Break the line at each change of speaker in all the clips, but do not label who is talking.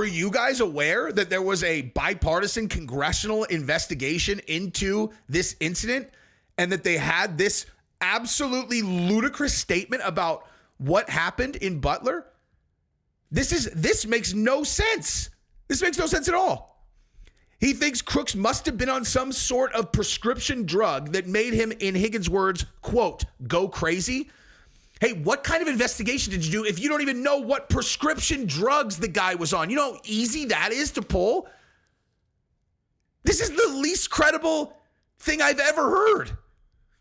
Were you guys aware that there was a bipartisan congressional investigation into this incident and that they had this absolutely ludicrous statement about what happened in Butler? This makes no sense. This makes no sense at all. He thinks Crooks must have been on some sort of prescription drug that made him, in Higgins' words, quote, go crazy. Hey, what kind of investigation did you do if you don't even know what prescription drugs the guy was on? You know how easy that is to pull? This is the least credible thing I've ever heard.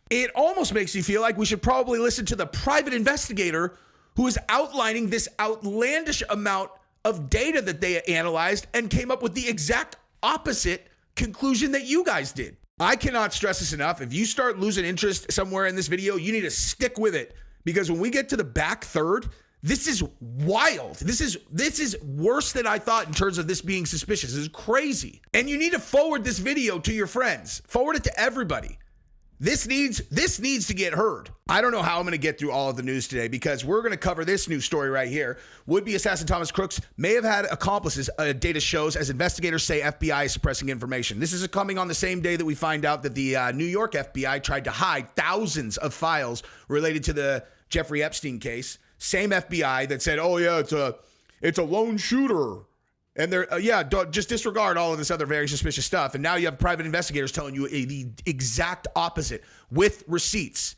It almost makes me feel like we should probably listen to the private investigator who is outlining this outlandish amount of data that they analyzed and came up with the exact opposite conclusion that you guys did. I cannot stress this enough. If you start losing interest somewhere in this video, you need to stick with it, because when we get to the back third, this is wild. This is worse than I thought in terms of this being suspicious. This is crazy. And you need to forward this video to your friends. Forward it to everybody. This needs to get heard. I don't know how I'm going to get through all of the news today, because we're going to cover this news story right here. Would-be assassin Thomas Crooks may have had accomplices, data shows, as investigators say FBI is suppressing information. This is coming on the same day that we find out that the New York FBI tried to hide thousands of files related to the Jeffrey Epstein case. Same FBI that said, oh yeah, it's a lone shooter. And they're, just disregard all of this other very suspicious stuff. And now you have private investigators telling you the exact opposite with receipts,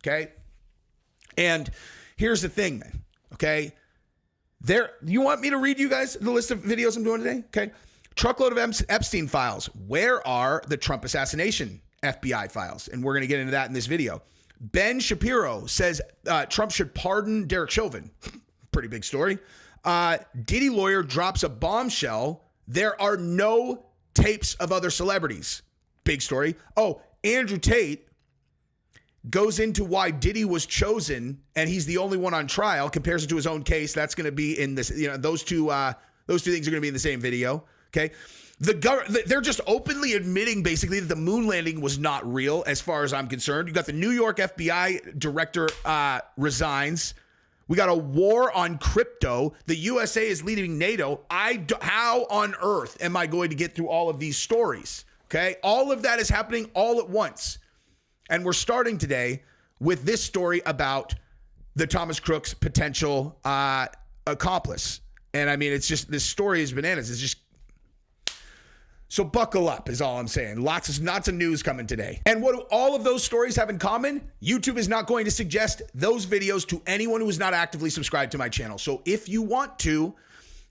okay? And here's the thing, man, okay? You want me to read you guys the list of videos I'm doing today? Okay. Truckload of Epstein files. Where are the Trump assassination FBI files? And we're going to get into that in this video. Ben Shapiro says Trump should pardon Derek Chauvin. Pretty big story. Diddy lawyer drops a bombshell. There are no tapes of other celebrities. Big story. Oh, Andrew Tate goes into why Diddy was chosen and he's the only one on trial, compares it to his own case. That's going to be in this, those two things are going to be in the same video. Okay. They're just openly admitting basically that the moon landing was not real, as far as I'm concerned. You got the New York FBI director resigns. We got a war on crypto. The USA is leading NATO. How on earth am I going to get through all of these stories? Okay. All of that is happening all at once. And we're starting today with this story about the Thomas Crooks potential accomplice. And I mean, it's just, this story is bananas. It's just, so buckle up is all I'm saying. Lots of news coming today. And what do all of those stories have in common? YouTube is not going to suggest those videos to anyone who is not actively subscribed to my channel. So if you want to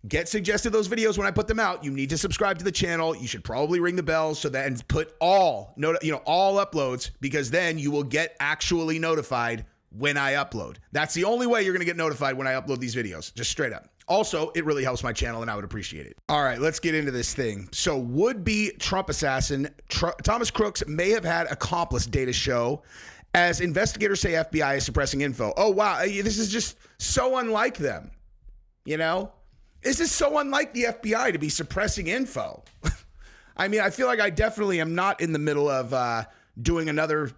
get suggested those videos when I put them out, you need to subscribe to the channel. You should probably ring the bell so that, and put all uploads, because then you will get actually notified when I upload. That's the only way you're going to get notified when I upload these videos, just straight up. Also, it really helps my channel and I would appreciate it. All right, let's get into this thing. So would-be Trump assassin Thomas Crooks may have had accomplice data show, as investigators say FBI is suppressing info. Oh, wow. This is just so unlike them. This is so unlike the FBI to be suppressing info. I mean, I feel like I definitely am not in the middle of doing another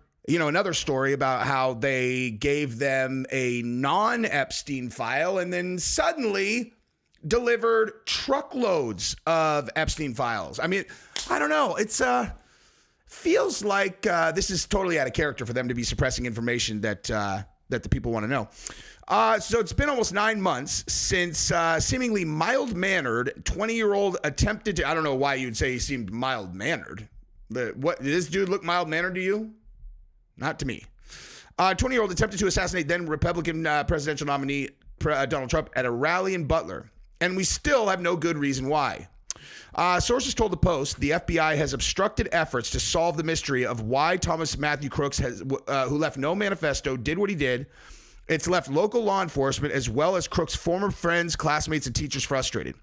story about how they gave them a non-Epstein file and then suddenly delivered truckloads of Epstein files. I mean, I don't know. It's feels like this is totally out of character for them to be suppressing information that the people want to know. So it's been almost 9 months since seemingly mild-mannered 20-year-old attempted to, I don't know why you'd say he seemed mild-mannered. But what, did this dude look mild-mannered to you? Not to me. 20-year-old attempted to assassinate then Republican presidential nominee Donald Trump at a rally in Butler. And we still have no good reason why. Sources told the Post the FBI has obstructed efforts to solve the mystery of why Thomas Matthew Crooks, who left no manifesto, did what he did. It's left local law enforcement as well as Crooks' former friends, classmates, and teachers frustrated.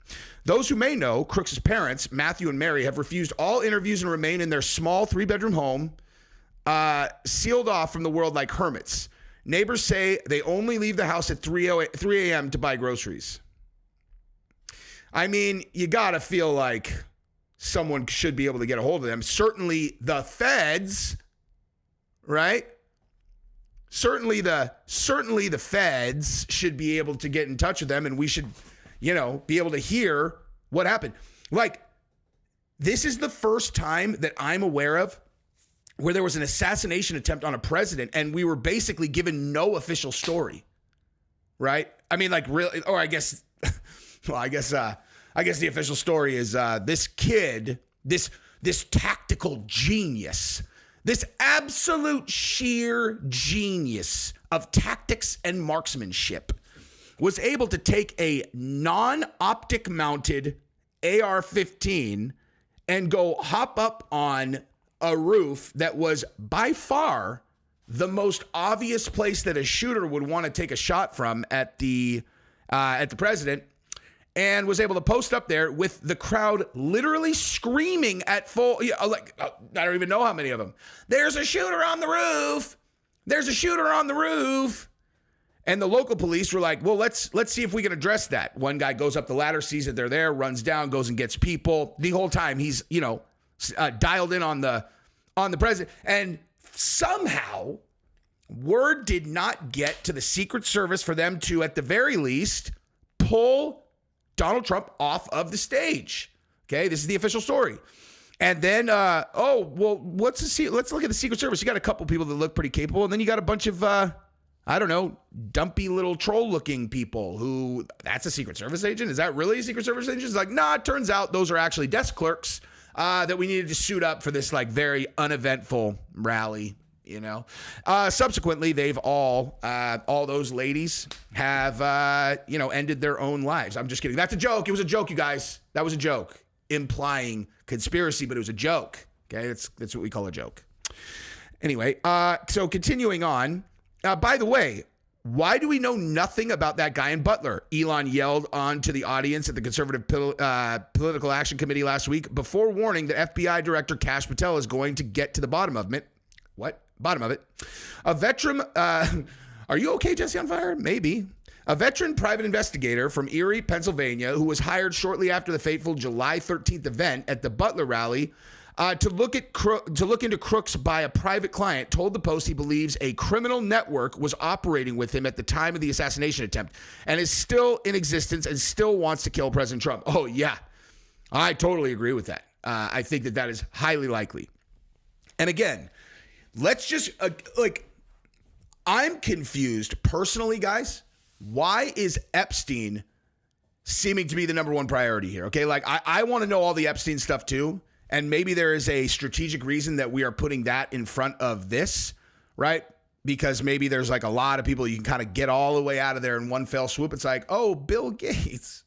Those who may know, Crooks' parents, Matthew and Mary, have refused all interviews and remain in their small 3-bedroom home, sealed off from the world like hermits. Neighbors say they only leave the house at 3 a.m. to buy groceries. I mean, you gotta feel like someone should be able to get a hold of them. Certainly the feds, right? Certainly the feds should be able to get in touch with them, and we should, be able to hear what happened. Like, this is the first time that I'm aware of where there was an assassination attempt on a president and we were basically given no official story, right? I mean, like, really, or I guess, well, I guess the official story is this kid, this tactical genius, this absolute sheer genius of tactics and marksmanship was able to take a non-optic mounted AR-15 and go hop up on a roof that was by far the most obvious place that a shooter would want to take a shot from at the president, and was able to post up there with the crowd literally screaming at full, I don't even know how many of them. There's a shooter on the roof. There's a shooter on the roof. And the local police were like, well, let's see if we can address that. One guy goes up the ladder, sees that they're there, runs down, goes and gets people. The whole time he's, dialed in on the president. And somehow word did not get to the Secret Service for them to, at the very least, pull Donald Trump off of the stage. Okay, this is the official story. And then, let's look at the Secret Service. You got a couple people that look pretty capable, and then you got a bunch of, dumpy little troll-looking people who, that's a Secret Service agent? Is that really a Secret Service agent? It's like, nah, it turns out those are actually desk clerks that we needed to suit up for this, like, very uneventful rally, Subsequently, they've all those ladies have, ended their own lives. I'm just kidding. That's a joke. It was a joke, you guys. That was a joke. Implying conspiracy, but it was a joke. Okay, that's what we call a joke. Anyway, so continuing on. By the way, why do we know nothing about that guy in Butler? Elon yelled on to the audience at the Conservative Political Action Committee last week before warning that FBI Director Kash Patel is going to get to the bottom of it. What? Bottom of it. A veteran, are you okay, Jesse on fire? Maybe. A veteran private investigator from Erie, Pennsylvania, who was hired shortly after the fateful July 13th event at the Butler rally to look into Crooks by a private client, told the Post he believes a criminal network was operating with him at the time of the assassination attempt and is still in existence and still wants to kill President Trump. Oh, yeah. I totally agree with that. I think that is highly likely. And again, let's just, I'm confused personally, guys. Why is Epstein seeming to be the number one priority here? Okay, like I want to know all the Epstein stuff too. And maybe there is a strategic reason that we are putting that in front of this, right? Because maybe there's like a lot of people you can kind of get all the way out of there in one fell swoop. It's like, oh, Bill Gates.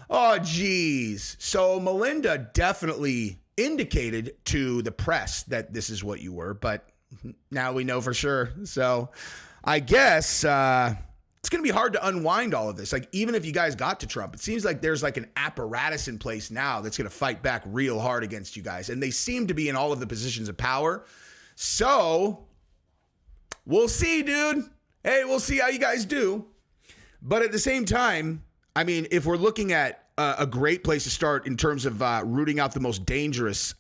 Oh, geez. So Melinda definitely indicated to the press that this is what you were, but now we know for sure. So I guess it's going to be hard to unwind all of this. Like, even if you guys got to Trump, it seems like there's like an apparatus in place now that's going to fight back real hard against you guys. And they seem to be in all of the positions of power. So we'll see, dude. Hey, we'll see how you guys do. But at the same time, I mean, if we're looking at a great place to start in terms of rooting out the most dangerous,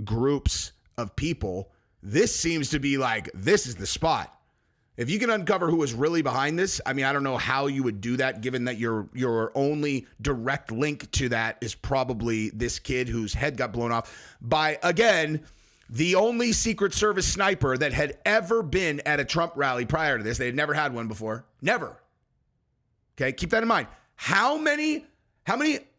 groups of people, this seems to be like, this is the spot. If you can uncover who is really behind this, I mean, I don't know how you would do that, given that your only direct link to that is probably this kid whose head got blown off by, again, the only Secret Service sniper that had ever been at a Trump rally prior to this. They had never had one before. Never. Okay, keep that in mind. How many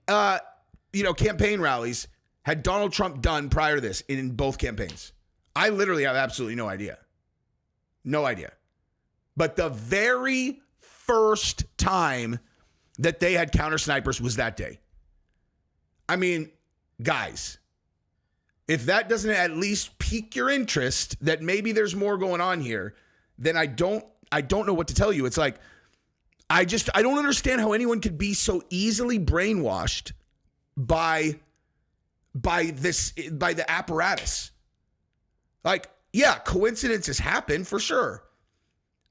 campaign rallies had Donald Trump done prior to this in both campaigns? I literally have absolutely no idea. No idea. But the very first time that they had counter snipers was that day. I mean, guys, if that doesn't at least pique your interest that maybe there's more going on here, then I don't know what to tell you. It's like, I don't understand how anyone could be so easily brainwashed by the apparatus. Like, yeah, coincidences happen for sure.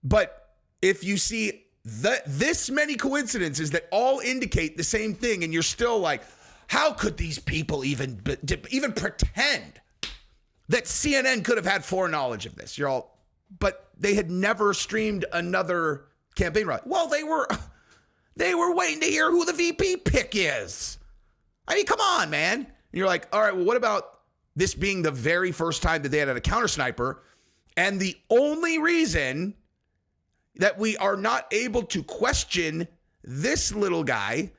But if you see this many coincidences that all indicate the same thing, and you're still like, how could these people even pretend that CNN could have had foreknowledge of this? But they had never streamed another campaign rally. Well, They were waiting to hear who the VP pick is. I mean, come on, man. And you're like, all right, well, what about this being the very first time that they had a counter sniper? And the only reason that we are not able to question this little guy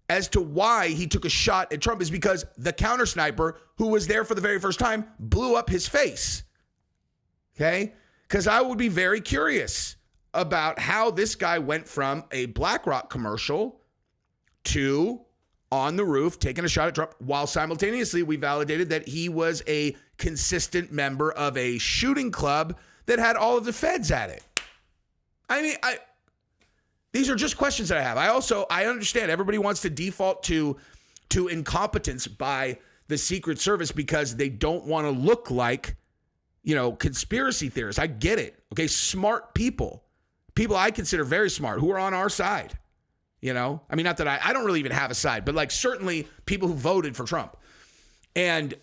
as to why he took a shot at Trump is because the counter sniper, who was there for the very first time, blew up his face. Okay? Because I would be very curious about how this guy went from a BlackRock commercial to on the roof taking a shot at Trump, while simultaneously we validated that he was a consistent member of a shooting club that had all of the feds at it. I mean, these are just questions that I have. I understand everybody wants to default to incompetence by the Secret Service because they don't want to look like, conspiracy theorists. I get it. Okay, smart people I consider very smart who are on our side. I mean, not that I don't really even have a side, but like certainly people who voted for Trump, and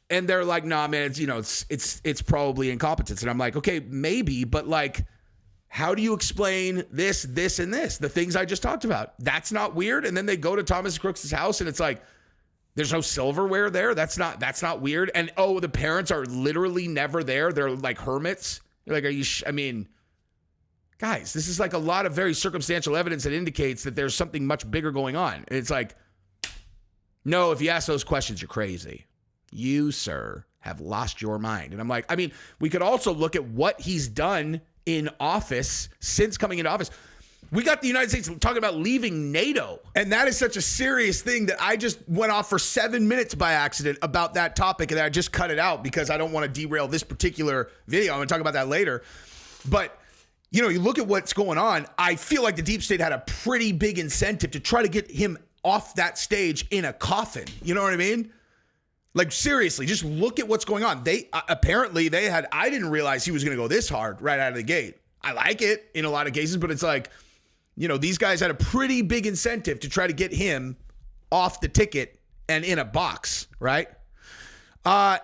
they're like, nah, man, it's probably incompetence, and I'm like, okay, maybe, but like, how do you explain this, and this? The things I just talked about. That's not weird. And then they go to Thomas Crooks' house, and it's like, there's no silverware there. That's not weird. And the parents are literally never there. They're like hermits. You're like, are you? I mean. Guys, this is like a lot of very circumstantial evidence that indicates that there's something much bigger going on. And it's like, no, if you ask those questions, you're crazy. You, sir, have lost your mind. And I'm like, I mean, we could also look at what he's done in office since coming into office. We got the United States talking about leaving NATO. And that is such a serious thing that I just went off for 7 minutes by accident about that topic. And I just cut it out because I don't want to derail this particular video. I'm going to talk about that later. But you look at what's going on. I feel like the deep state had a pretty big incentive to try to get him off that stage in a coffin. You know what I mean? Like, seriously, just look at what's going on. They apparently I didn't realize he was going to go this hard right out of the gate. I like it in a lot of cases, but it's like, these guys had a pretty big incentive to try to get him off the ticket and in a box, right?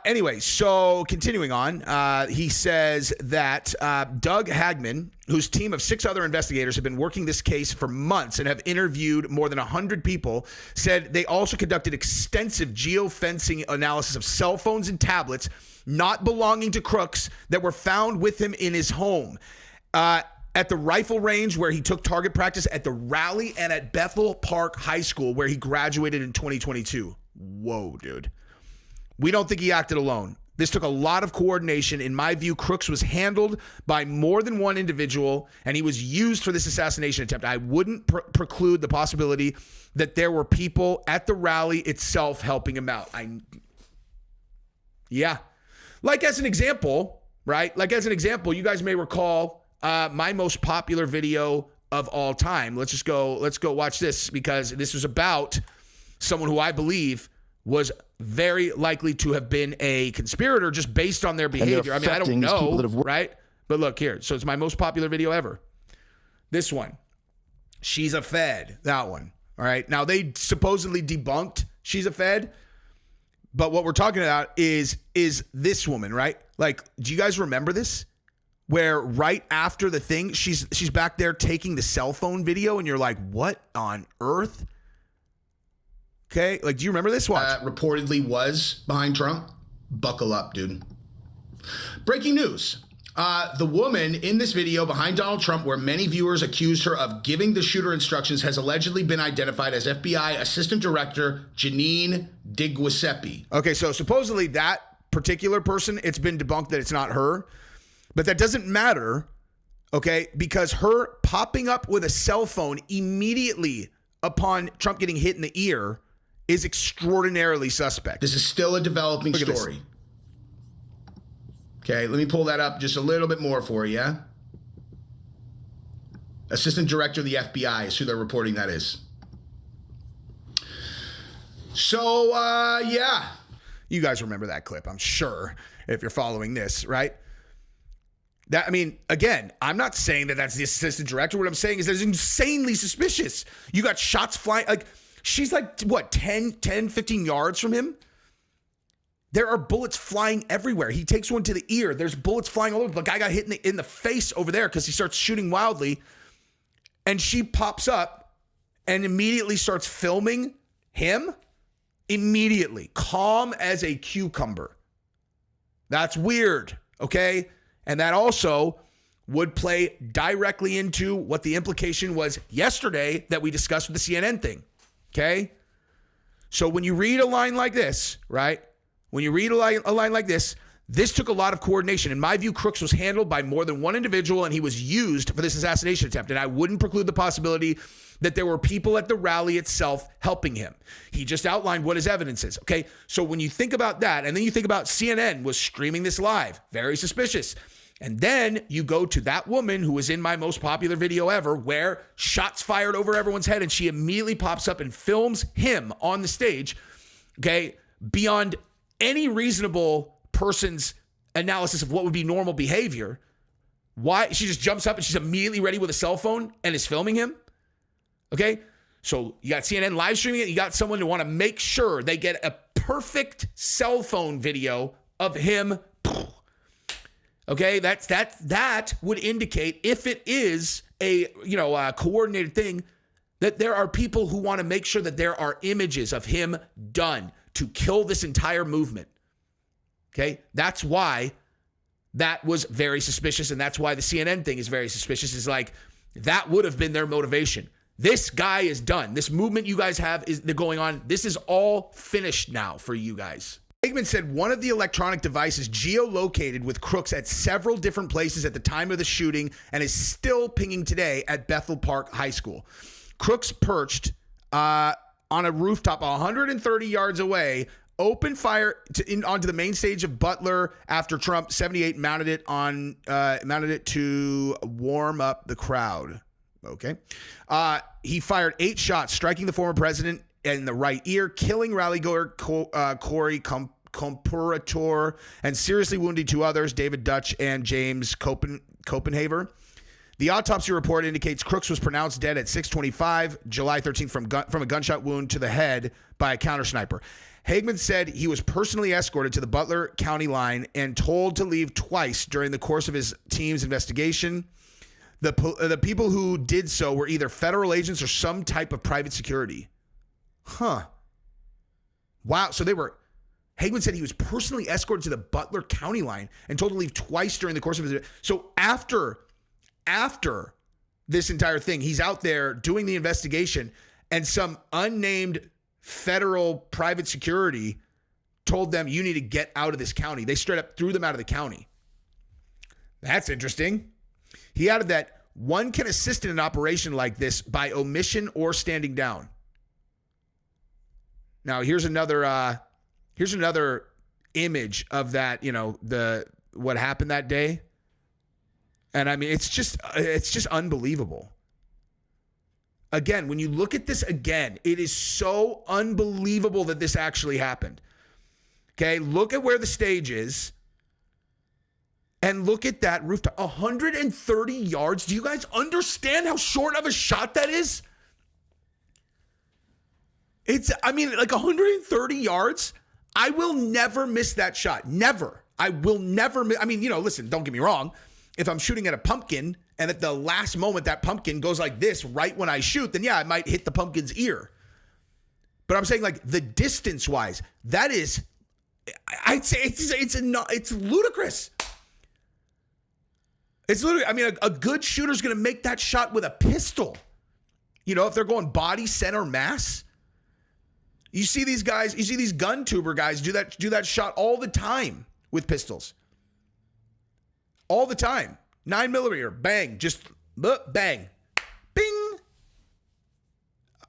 Anyway, so continuing on, he says that Doug Hagman, whose team of 6 other investigators have been working this case for months and have interviewed more than 100 people, said they also conducted extensive geofencing analysis of cell phones and tablets not belonging to Crooks that were found with him in his home, at the rifle range where he took target practice, at the rally, and at Bethel Park High School where he graduated in 2022. Whoa, dude. We don't think he acted alone. This took a lot of coordination. In my view, Crooks was handled by more than one individual, and he was used for this assassination attempt. I wouldn't preclude the possibility that there were people at the rally itself helping him out. Yeah. Like as an example, right? Like as an example, you guys may recall my most popular video of all time. Let's go watch this, because this was about someone who I believe was very likely to have been a conspirator just based on their behavior. I mean, I don't know, right? But look here. So it's my most popular video ever. This one. She's a Fed. That one. All right. Now, they supposedly debunked she's a Fed. But what we're talking about is this woman, right? Like, do you guys remember this? Where right after the thing, she's back there taking the cell phone video, and you're like, what on earth? Okay, like, do you remember this? Watch.
Reportedly was behind Trump. Buckle up, dude. Breaking news. The woman in this video behind Donald Trump, where many viewers accused her of giving the shooter instructions, has allegedly been identified as FBI Assistant Director Janine DiGiuseppe.
Okay, so supposedly that particular person, it's been debunked that it's not her. But that doesn't matter, okay, because her popping up with a cell phone immediately upon Trump getting hit in the ear is extraordinarily suspect.
This is still a developing story. Okay, let me pull that up just a little bit more for you. Yeah? Assistant Director of the FBI is who they're reporting that is. So, yeah.
You guys remember that clip, I'm sure, if you're following this, right? That, I mean, again, I'm not saying that that's the assistant director. What I'm saying is that it's insanely suspicious. You got shots flying. Like, she's like, what, 10, 15 yards from him? There are bullets flying everywhere. He takes one to the ear. There's bullets flying all over. The guy got hit in the face over there because he starts shooting wildly. And she pops up and immediately starts filming him immediately, calm as a cucumber. That's weird, okay? And that also would play directly into what the implication was yesterday that we discussed with the CNN thing, okay? So when you read a line like this, right? When you read a line like this took a lot of coordination. In my view, Crooks was handled by more than one individual, and he was used for this assassination attempt. And I wouldn't preclude the possibility that there were people at the rally itself helping him. He just outlined what his evidence is, okay? So when you think about that, and then you think about CNN was streaming this live, very suspicious. And then you go to that woman who was in my most popular video ever, where shots fired over everyone's head, and she immediately pops up and films him on the stage, okay? Beyond any reasonable person's analysis of what would be normal behavior. Why? She just jumps up and she's immediately ready with a cell phone and is filming him. Okay? So you got CNN live streaming it. You got someone to want to make sure they get a perfect cell phone video of him. Okay? That would indicate, if it is a coordinated thing, that there are people who want to make sure that there are images of him done to kill this entire movement. Okay, that's why that was very suspicious, and that's why the CNN thing is very suspicious. Is like, that would have been their motivation. This guy is done. This movement you guys have is going on. This is all finished now for you guys. Hagman said one of the electronic devices geolocated with Crooks at several different places at the time of the shooting and is still pinging today at Bethel Park High School. Crooks perched on a rooftop 130 yards away, opened fire onto the main stage of Butler after Trump 78 mounted it to warm up the crowd. Okay. He fired 8 shots, striking the former president in the right ear, killing rally-goer Corey Compurator, and seriously wounding 2 others, David Dutch and James Copenhaver. The autopsy report indicates Crooks was pronounced dead at 6:25, July 13th from a gunshot wound to the head by a counter sniper. Hagman said he was personally escorted to the Butler County line and told to leave twice during the course of his team's investigation. The people who did so were either federal agents or some type of private security. Huh. Wow. So Hagman said he was personally escorted to the Butler County line and told to leave twice during the course of his. So after this entire thing, he's out there doing the investigation, and some unnamed federal private security told them, you need to get out of this county. They straight up threw them out of the county. That's interesting. He added that one can assist in an operation like this by omission or standing down. Now, here's another image of that, what happened that day. And I mean, it's just unbelievable. Again, when you look at this again, it is so unbelievable that this actually happened. Okay, look at where the stage is. And look at that rooftop. 130 yards. Do you guys understand how short of a shot that is? Like 130 yards. I will never miss that shot. Never. I will never miss. Listen, don't get me wrong. If I'm shooting at a pumpkin and at the last moment that pumpkin goes like this right when I shoot, then yeah, I might hit the pumpkin's ear. But I'm saying, like, the distance wise, that is, I'd say it's ludicrous. It's literally, a good shooter's going to make that shot with a pistol. If they're going body, center, mass. You see these guys, these gun tuber guys do that shot all the time with pistols. All the time. 9mm, bang, just bang, bing.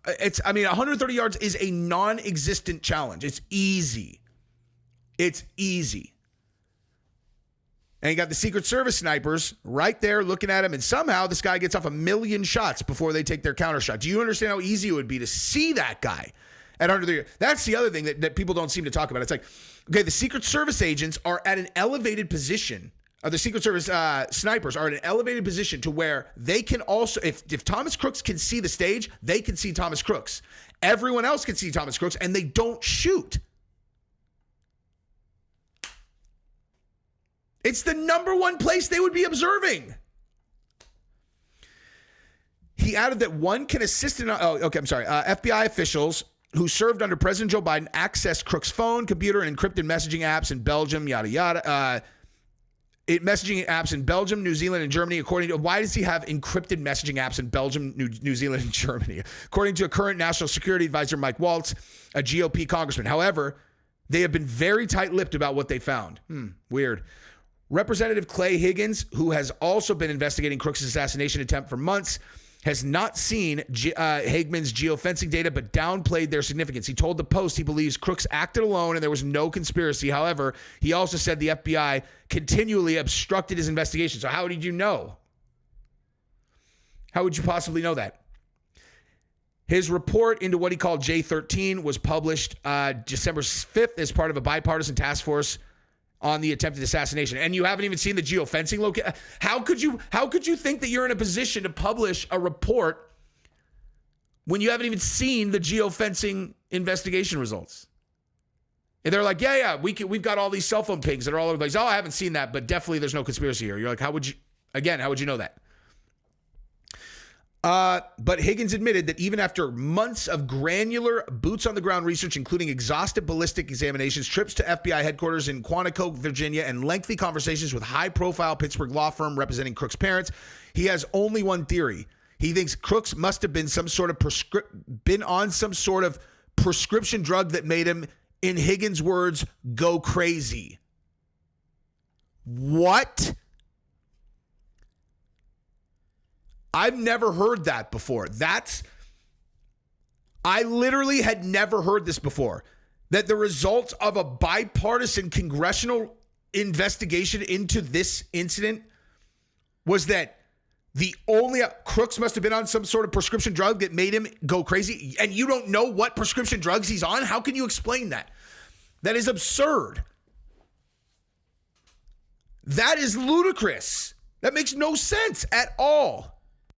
130 yards is a non-existent challenge. It's easy. And you got the Secret Service snipers right there looking at him, and somehow this guy gets off 1,000,000 shots before they take their counter shot. Do you understand how easy it would be to see that guy at 130? That's the other thing that people don't seem to talk about. It's like, okay, the Secret Service agents are at an elevated position. The Secret Service snipers are in an elevated position to where they can also, if Thomas Crooks can see the stage, they can see Thomas Crooks. Everyone else can see Thomas Crooks, and they don't shoot. It's the number one place they would be observing. He added that one can assist in, FBI officials who served under President Joe Biden accessed Crooks' phone, computer, and encrypted messaging apps in Belgium, yada, yada. Messaging apps in Belgium, New Zealand, and Germany. Why does he have encrypted messaging apps in Belgium, New Zealand, and Germany? According to a current National Security Advisor, Mike Waltz, a GOP congressman. However, they have been very tight-lipped about what they found. Weird. Representative Clay Higgins, who has also been investigating Crooks' assassination attempt for months, has not seen Hagman's geofencing data, but downplayed their significance. He told the Post he believes Crooks acted alone and there was no conspiracy. However, he also said the FBI continually obstructed his investigation. So how did you know? How would you possibly know that? His report into what he called J13 was published December 5th as part of a bipartisan task force on the attempted assassination. And you haven't even seen the geofencing location. How could you think that you're in a position to publish a report when you haven't even seen the geofencing investigation results? And they're like, we've got all these cell phone pings that are all over the place. Oh, I haven't seen that, but definitely there's no conspiracy here. You're like, how would you know that? But Higgins admitted that even after months of granular boots-on-the-ground research, including exhaustive ballistic examinations, trips to FBI headquarters in Quantico, Virginia, and lengthy conversations with high-profile Pittsburgh law firm representing Crooks' parents, he has only one theory. He thinks Crooks must have been on some sort of prescription drug that made him, in Higgins' words, go crazy. What? I've never heard that before. I literally had never heard this before. That the results of a bipartisan congressional investigation into this incident was that Crooks must have been on some sort of prescription drug that made him go crazy. And you don't know what prescription drugs he's on? How can you explain that? That is absurd. That is ludicrous. That makes no sense at all.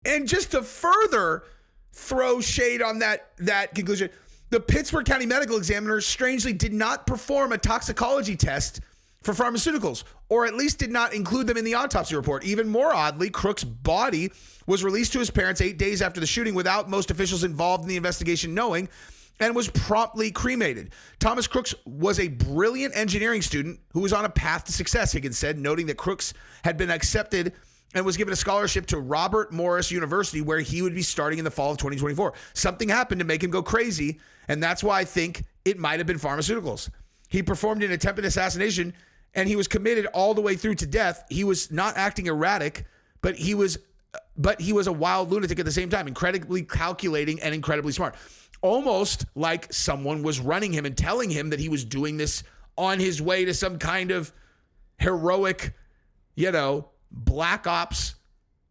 And just to further throw shade on that conclusion, the Pittsburgh County Medical Examiner strangely did not perform a toxicology test for pharmaceuticals, or at least did not include them in the autopsy report. Even more oddly, Crooks' body was released to his parents 8 days after the shooting without most officials involved in the investigation knowing, and was promptly cremated. Thomas Crooks was a brilliant engineering student who was on a path to success, Higgins said, noting that Crooks had been accepted and was given a scholarship to Robert Morris University, where he would be starting in the fall of 2024. Something happened to make him go crazy, and that's why I think it might have been pharmaceuticals. He performed an attempted assassination, and he was committed all the way through to death. He was not acting erratic, but he was a wild lunatic at the same time, incredibly calculating and incredibly smart. Almost like someone was running him and telling him that he was doing this on his way to some kind of heroic, Black Ops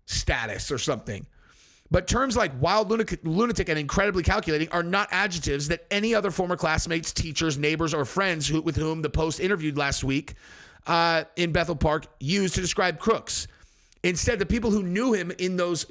status or something. But terms like wild lunatic and incredibly calculating are not adjectives that any other former classmates, teachers, neighbors, or friends with whom the Post interviewed last week in Bethel Park used to describe Crooks. Instead, the people who knew him in these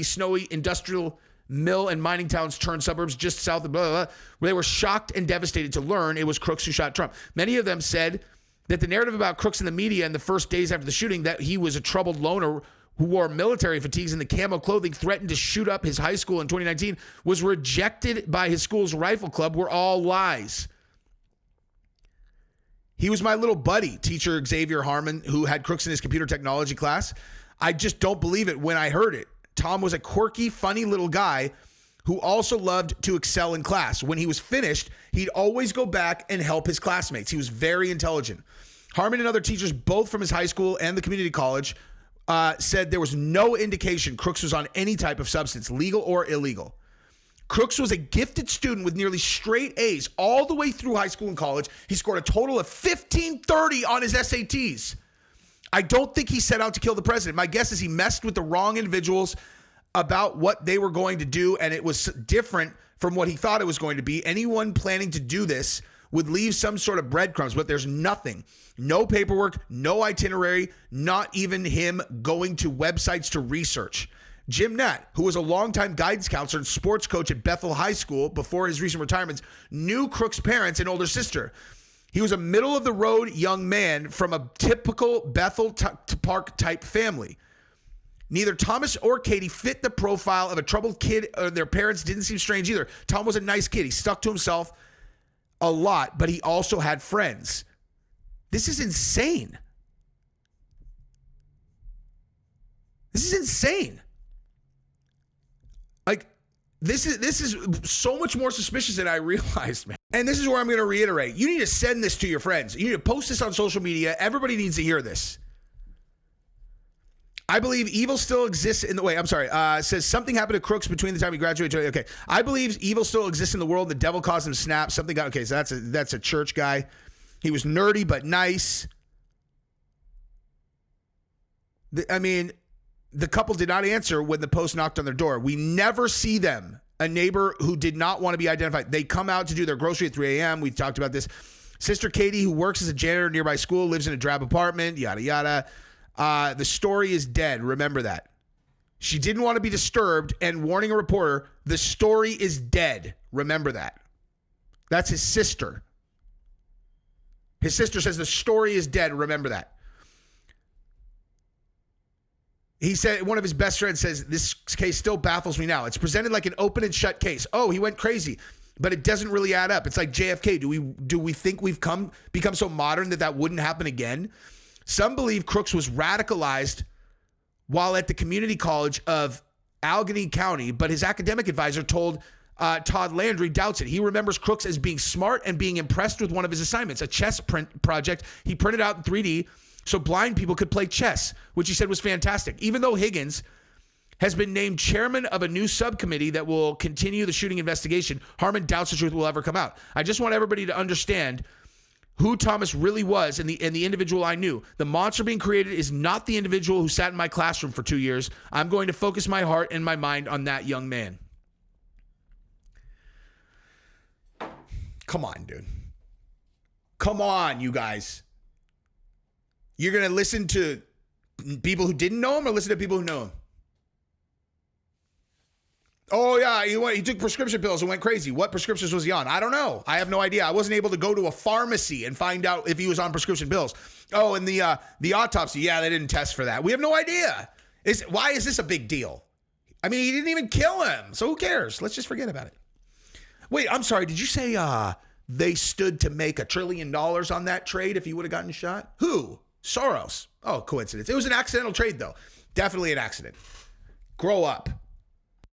snowy industrial mill and mining towns turned suburbs just south of where they were shocked and devastated to learn it was Crooks who shot Trump. Many of them said that the narrative about Crooks in the media in the first days after the shooting, that he was a troubled loner who wore military fatigues and the camo clothing, threatened to shoot up his high school in 2019, was rejected by his school's rifle club, were all lies. He was my little buddy, teacher Xavier Harmon, who had Crooks in his computer technology class. I just don't believe it when I heard it. Tom was a quirky, funny little guy who also loved to excel in class. When he was finished, he'd always go back and help his classmates. He was very intelligent. Harmon and other teachers, both from his high school and the community college, said there was no indication Crooks was on any type of substance, legal or illegal. Crooks was a gifted student with nearly straight A's all the way through high school and college. He scored a total of 1530 on his SATs. I don't think he set out to kill the president. My guess is he messed with the wrong individuals about what they were going to do, and it was different from what he thought it was going to be. Anyone planning to do this would leave some sort of breadcrumbs, but there's nothing. No paperwork, no itinerary, not even him going to websites to research. Jim Nat, who was a longtime guidance counselor and sports coach at Bethel High School before his recent retirements, knew Crooks' parents and older sister. He was a middle-of-the-road young man from a typical Bethel Park type family. Neither Thomas or Katie fit the profile of a troubled kid, or their parents didn't seem strange either. Tom was a nice kid. He stuck to himself a lot, but he also had friends. This is insane. This is insane. Like, this is so much more suspicious than I realized, man. And this is where I'm going to reiterate. You need to send this to your friends. You need to post this on social media. Everybody needs to hear this. I believe evil still exists in the way. I'm sorry. Says something happened to Crooks between the time he graduated. Okay. I believe evil still exists in the world. The devil caused him to snap. Something got, okay. So that's a church guy. He was nerdy, but nice. The couple did not answer when the post knocked on their door. We never see them. A neighbor who did not want to be identified. They come out to do their grocery at 3 a.m. We talked about this. Sister Katie, who works as a janitor at a nearby school, lives in a drab apartment, yada, yada. The story is dead. Remember that. She didn't want to be disturbed and warning a reporter, the story is dead. Remember that. That's his sister. His sister says the story is dead. Remember that. He said, one of his best friends says, this case still baffles me now. It's presented like an open and shut case. Oh, he went crazy, but it doesn't really add up. It's like JFK. Do we think we've become so modern that wouldn't happen again? Some believe Crooks was radicalized while at the community college of Allegheny County, but his academic advisor told Todd Landry doubts it. He remembers Crooks as being smart and being impressed with one of his assignments, a chess print project he printed out in 3D so blind people could play chess, which he said was fantastic. Even though Higgins has been named chairman of a new subcommittee that will continue the shooting investigation, Harmon doubts the truth will ever come out. I just want everybody to understand who Thomas really was and the individual I knew. The monster being created is not the individual who sat in my classroom for 2 years. I'm going to focus my heart and my mind on that young man. Come on, dude. Come on, you guys. You're going to listen to people who didn't know him or listen to people who know him? Oh, yeah, he took prescription pills and went crazy. What prescriptions was he on? I don't know. I have no idea. I wasn't able to go to a pharmacy and find out if he was on prescription pills. Oh, and the autopsy, yeah, they didn't test for that. We have no idea. Why is this a big deal? I mean, he didn't even kill him, so who cares? Let's just forget about it. Wait, I'm sorry. Did you say they stood to make $1 trillion on that trade if he would have gotten shot? Who? Soros. Oh, coincidence. It was an accidental trade, though. Definitely an accident. Grow up.